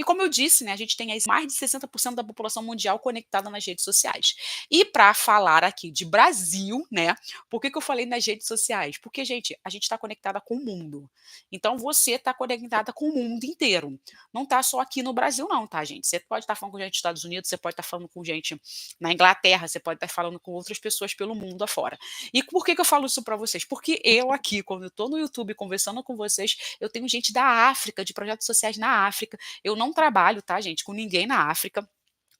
como eu disse, né, a gente tem aí mais de 60% da população mundial conectada nas redes sociais. E para falar aqui de Brasil, né, por que eu falei nas redes sociais? Porque, gente, a gente está conectada com o mundo. Então você está conectada com o mundo inteiro. Não está só aqui no Brasil não, tá, gente? Você pode estar falando com gente dos Estados Unidos, você pode estar falando com gente na Inglaterra, você pode estar falando com outras pessoas pelo mundo afora. E por que eu falo isso para vocês? Porque eu aqui, quando eu estou no YouTube conversando com vocês, eu tenho gente da África, de projetos sociais na África. Eu não trabalho, tá, gente, com ninguém na África.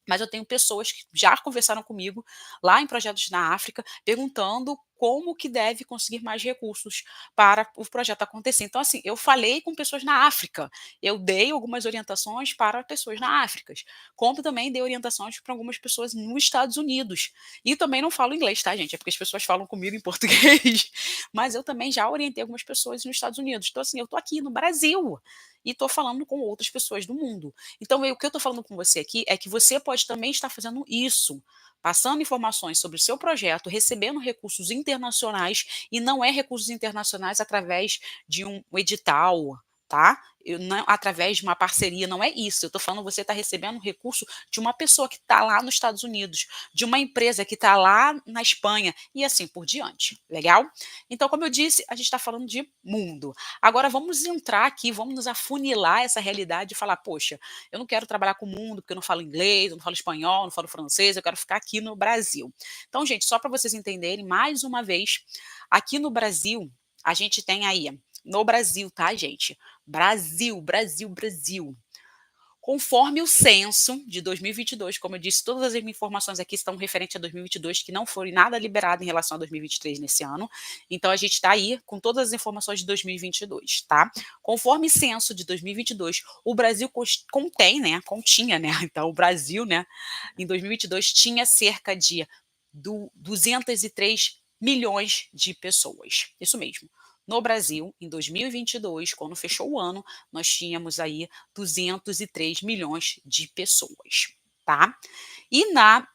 Mas eu tenho pessoas que já conversaram comigo lá em projetos na África, perguntando como que deve conseguir mais recursos para o projeto acontecer. Então, assim, eu falei com pessoas na África, eu dei algumas orientações para pessoas na África, como também dei orientações para algumas pessoas nos Estados Unidos. E também não falo inglês, tá, gente? É porque as pessoas falam comigo em português. Mas eu também já orientei algumas pessoas nos Estados Unidos. Então, assim, eu estou aqui no Brasil e estou falando com outras pessoas do mundo. Então, o que eu estou falando com você aqui é que você pode também estar fazendo isso, passando informações sobre o seu projeto, recebendo recursos internacionais, e não é recursos internacionais através de um edital, tá? Através de uma parceria, não é isso. Eu estou falando, você está recebendo um recurso de uma pessoa que está lá nos Estados Unidos, de uma empresa que está lá na Espanha, e assim por diante. Legal? Então, como eu disse, a gente está falando de mundo. Agora vamos entrar aqui, vamos nos afunilar essa realidade e falar, poxa, eu não quero trabalhar com o mundo porque eu não falo inglês, eu não falo espanhol, não falo francês, eu quero ficar aqui no Brasil. Então, gente, só para vocês entenderem, mais uma vez, aqui no Brasil, a gente tem aí, no Brasil, tá, gente? Brasil, Brasil, Brasil. Conforme o censo de 2022, como eu disse, todas as informações aqui estão referentes a 2022, que não foi nada liberado em relação a 2023 nesse ano. Então, a gente está aí com todas as informações de 2022, tá? Conforme censo de 2022, o Brasil continha, né? Então, o Brasil, né, em 2022, tinha cerca de 203 milhões de pessoas. Isso mesmo. No Brasil, em 2022, quando fechou o ano, nós tínhamos aí 203 milhões de pessoas, tá? E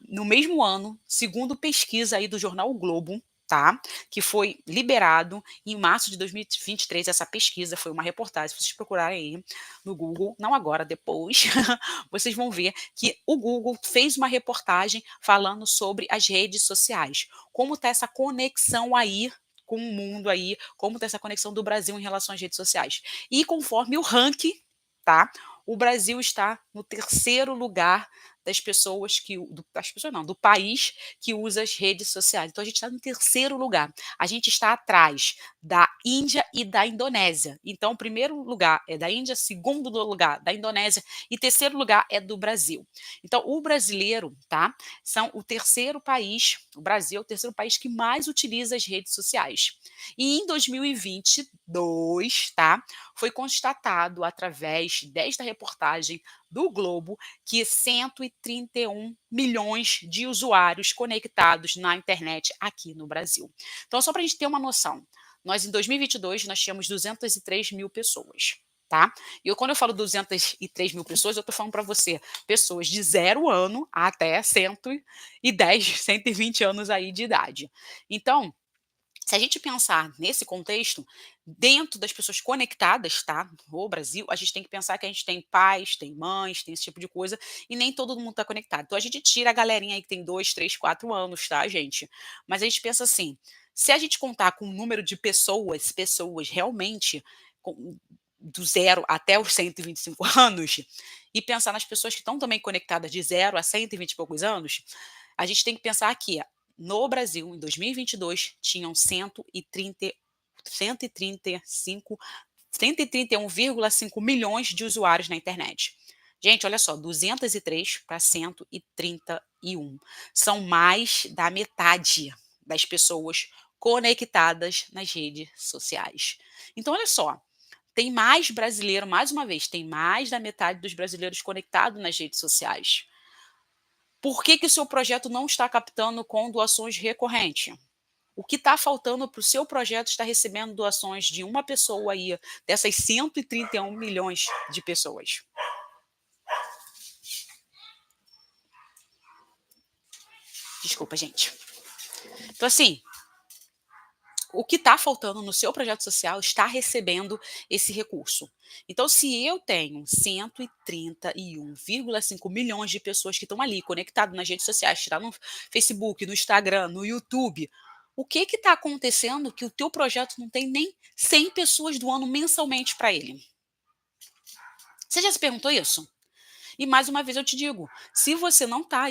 no mesmo ano, segundo pesquisa aí do jornal O Globo, tá? Que foi liberado em março de 2023, essa pesquisa foi uma reportagem, se vocês procurarem aí no Google, não agora, depois, vocês vão ver que o Google fez uma reportagem falando sobre as redes sociais, como tá essa conexão aí com o mundo aí, como está essa conexão do Brasil em relação às redes sociais. E conforme o ranking, tá? O Brasil está no terceiro lugar das pessoas das pessoas não, do país que usa as redes sociais. Então a gente está no terceiro lugar. A gente está atrás da Índia e da Indonésia. Então, o primeiro lugar é da Índia, segundo lugar da Indonésia e terceiro lugar é do Brasil. Então, o brasileiro, tá? O Brasil é o terceiro país que mais utiliza as redes sociais. E em 2022, tá? Foi constatado através desta reportagem do Globo que 131 milhões de usuários conectados na internet aqui no Brasil. Então, só para a gente ter uma noção, nós em 2022 nós tínhamos 203 mil pessoas. Tá? E quando eu falo 203 mil pessoas, eu estou falando para você, pessoas de 0 ano até 110, 120 anos aí de idade. Então, se a gente pensar nesse contexto, dentro das pessoas conectadas, tá? No Brasil, a gente tem que pensar que a gente tem pais, tem mães, tem esse tipo de coisa, e nem todo mundo está conectado. Então a gente tira a galerinha aí que tem 2, 3, 4 anos, tá, gente? Mas a gente pensa assim: se a gente contar com o número de pessoas realmente do 0 até os 125 anos, e pensar nas pessoas que estão também conectadas de 0 a 120 e poucos anos, a gente tem que pensar que no Brasil, em 2022, tinham 131,5 milhões de usuários na internet. Gente, olha só, 203 para 131. São mais da metade das pessoas conectadas nas redes sociais. Então, olha só, tem mais brasileiro, mais uma vez, tem mais da metade dos brasileiros conectados nas redes sociais. Por que o seu projeto não está captando com doações recorrentes? O que está faltando para o seu projeto estar recebendo doações de uma pessoa aí, dessas 131 milhões de pessoas? Desculpa, gente. Então, assim, o que está faltando no seu projeto social está recebendo esse recurso. Então, se eu tenho 131,5 milhões de pessoas que estão ali conectadas nas redes sociais, tirar no Facebook, no Instagram, no YouTube, o que está acontecendo que o teu projeto não tem nem 100 pessoas doando mensalmente para ele? Você já se perguntou isso? E mais uma vez eu te digo, se você não está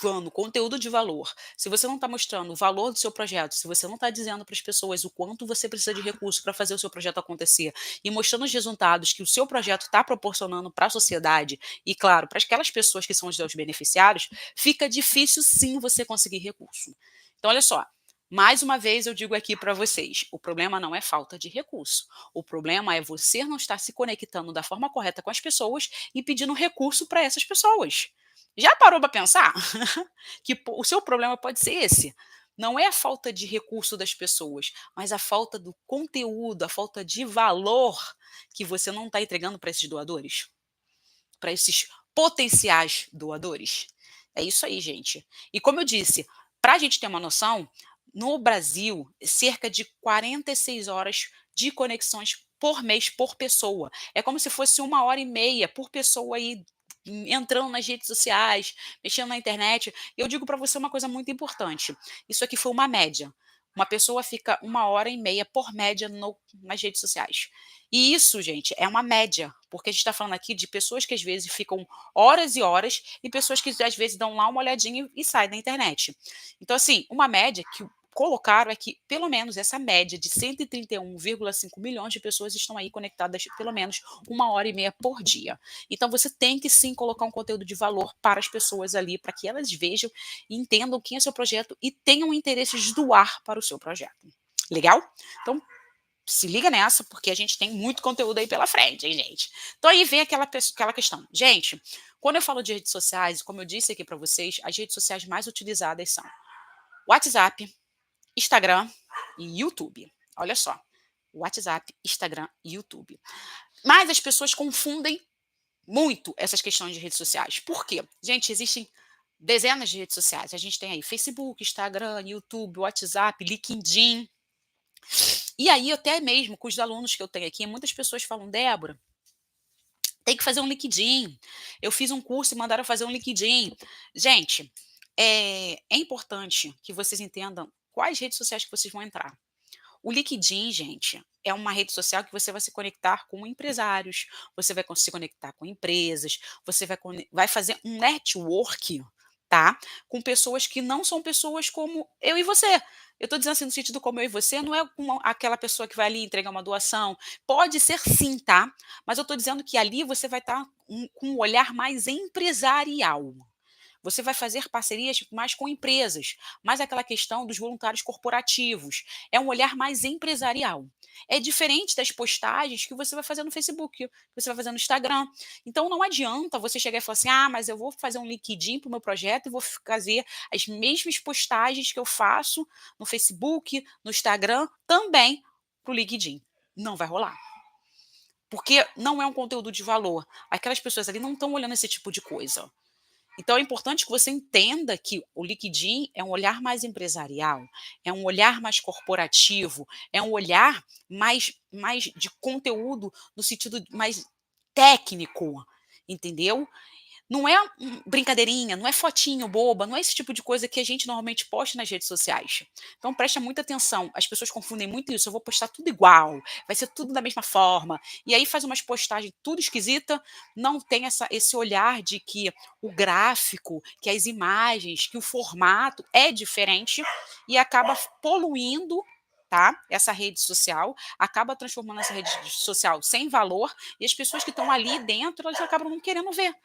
dando conteúdo de valor, se você não está mostrando o valor do seu projeto, se você não está dizendo para as pessoas o quanto você precisa de recurso para fazer o seu projeto acontecer e mostrando os resultados que o seu projeto está proporcionando para a sociedade e, claro, para aquelas pessoas que são os seus beneficiários, fica difícil sim você conseguir recurso. Então, olha só. Mais uma vez eu digo aqui para vocês, o problema não é falta de recurso. O problema é você não estar se conectando da forma correta com as pessoas e pedindo recurso para essas pessoas. Já parou para pensar que o seu problema pode ser esse? Não é a falta de recurso das pessoas, mas a falta do conteúdo, a falta de valor que você não está entregando para esses doadores, para esses potenciais doadores. É isso aí, gente. E como eu disse, para a gente ter uma noção, no Brasil, cerca de 46 horas de conexões por mês por pessoa. É como se fosse 1 hora e meia por pessoa aí entrando nas redes sociais, mexendo na internet. Eu digo para você uma coisa muito importante. Isso aqui foi uma média. Uma pessoa fica 1 hora e meia por média nas redes sociais. E isso, gente, é uma média, porque a gente está falando aqui de pessoas que às vezes ficam horas e horas e pessoas que às vezes dão lá uma olhadinha e saem da internet. Então, assim, uma média que colocaram é que pelo menos essa média de 131,5 milhões de pessoas estão aí conectadas pelo menos 1 hora e meia por dia. Então, você tem que sim colocar um conteúdo de valor para as pessoas ali, para que elas vejam e entendam quem é seu projeto e tenham interesse de doar para o seu projeto. Legal? Então, se liga nessa, porque a gente tem muito conteúdo aí pela frente, hein, gente? Então aí vem aquela questão. Gente, quando eu falo de redes sociais, como eu disse aqui para vocês, as redes sociais mais utilizadas são WhatsApp, Instagram e YouTube. Olha só, WhatsApp, Instagram e YouTube. Mas as pessoas confundem muito essas questões de redes sociais. Por quê? Gente, existem dezenas de redes sociais. A gente tem aí Facebook, Instagram, YouTube, WhatsApp, LinkedIn. E aí, até mesmo com os alunos que eu tenho aqui, muitas pessoas falam, Débora, tem que fazer um LinkedIn. Eu fiz um curso e mandaram fazer um LinkedIn. Gente, é importante que vocês entendam quais redes sociais que vocês vão entrar. O LinkedIn, gente, é uma rede social que você vai se conectar com empresários, você vai se conectar com empresas, você vai fazer um network, tá? Com pessoas que não são pessoas como eu e você. Eu estou dizendo assim, no sentido como eu e você, não é aquela pessoa que vai ali entregar uma doação. Pode ser sim, tá? Mas eu estou dizendo que ali você vai estar com um olhar mais empresarial. Você vai fazer parcerias mais com empresas, mais aquela questão dos voluntários corporativos. É um olhar mais empresarial. É diferente das postagens que você vai fazer no Facebook, que você vai fazer no Instagram. Então não adianta você chegar e falar assim: ah, mas eu vou fazer um LinkedIn para o meu projeto e vou fazer as mesmas postagens que eu faço no Facebook, no Instagram, também para o LinkedIn. Não vai rolar. Porque não é um conteúdo de valor. Aquelas pessoas ali não estão olhando esse tipo de coisa. Então é importante que você entenda que o LinkedIn é um olhar mais empresarial, é um olhar mais corporativo, é um olhar mais de conteúdo no sentido mais técnico, entendeu? Não é brincadeirinha, não é fotinho boba, não é esse tipo de coisa que a gente normalmente posta nas redes sociais. Então presta muita atenção, as pessoas confundem muito isso, eu vou postar tudo igual, vai ser tudo da mesma forma, e aí faz umas postagens tudo esquisita, não tem esse olhar de que o gráfico, que as imagens, que o formato é diferente e acaba poluindo, tá? Essa rede social, acaba transformando essa rede social sem valor e as pessoas que estão ali dentro, elas acabam não querendo ver.